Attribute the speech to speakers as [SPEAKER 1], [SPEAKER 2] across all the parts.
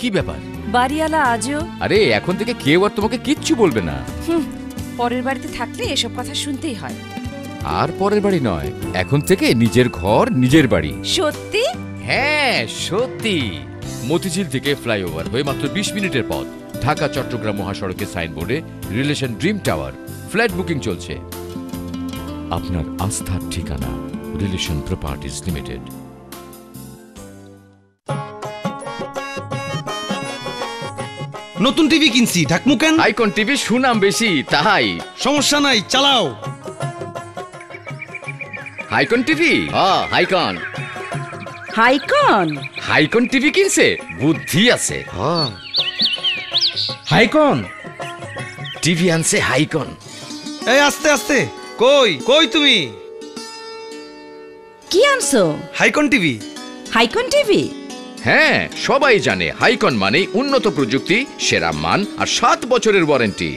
[SPEAKER 1] কি ব্যাপার?
[SPEAKER 2] বাড়িওয়ালা আজও।
[SPEAKER 1] আরে এখন থেকে কেউ আর তোমাকে কিচ্ছু বলবে না।
[SPEAKER 2] পরের বাড়িতে থাকলে এসব কথা শুনতেই হয়।
[SPEAKER 1] আর পরের বাড়ি নয়, এখন থেকে নিজের ঘর নিজের বাড়ি।
[SPEAKER 2] সত্যি?
[SPEAKER 1] হ্যাঁ সত্যি। মতিঝিল থেকে ফ্লাইওভার হয়ে মাত্র 20 মিনিটের পথ, ঢাকা চট্টগ্রাম মহাসড়কের সাইনবোর্ডে relation dream tower. Flat booking চলছে। আপনার আস্থার ঠিকানা রিলেশন প্রপার্টিজ লিমিটেড।
[SPEAKER 3] নতুন টিভি কিনছি, ঢাকমু কেন?
[SPEAKER 1] আইকন টিভি সুনাম বেশি তাই।
[SPEAKER 3] সমস্যা নাই, চালাও।
[SPEAKER 1] হাইকন টিভি? হ্যাঁ হাইকন।
[SPEAKER 2] হাইকন?
[SPEAKER 1] হাইকন টিভি কিনছে, বুদ্ধি আছে। হ্যাঁ
[SPEAKER 3] হাইকন
[SPEAKER 1] টিভি আনছে হাইকন।
[SPEAKER 3] এই আস্তে আস্তে, কই কই তুমি?
[SPEAKER 2] কি আনছো?
[SPEAKER 3] হাইকন টিভি।
[SPEAKER 2] হাইকন টিভি?
[SPEAKER 1] হ্যাঁ সবাই জানে হাইকন মানে উন্নত প্রযুক্তি, সেরা মান আর 7 বছরের ওয়ারেন্টি।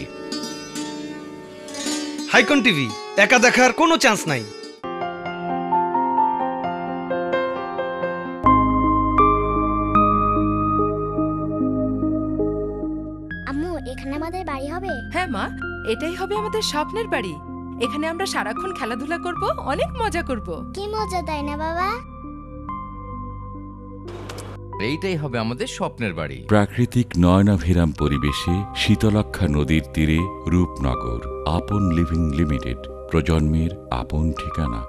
[SPEAKER 3] হাইকন টিভি, একা দেখার কোনো চান্স নাই।
[SPEAKER 4] আম্মু, এখানে আমাদের বাড়ি হবে?
[SPEAKER 5] হ্যাঁ মা, এটাই হবে আমাদের স্বপ্নের বাড়ি। এখানে আমরা সারাক্ষণ খেলাধুলা করব, অনেক মজা করব।
[SPEAKER 4] কি মজা, তাই না বাবা?
[SPEAKER 1] এইটাই হবে আমাদের স্বপ্নের বাড়ি।
[SPEAKER 6] প্রাকৃতিক নয়নাভিরাম পরিবেশে শীতলক্ষা নদীর তীরে রূপনগর। আপন লিভিং লিমিটেড, প্রজন্মের আপন ঠিকানা।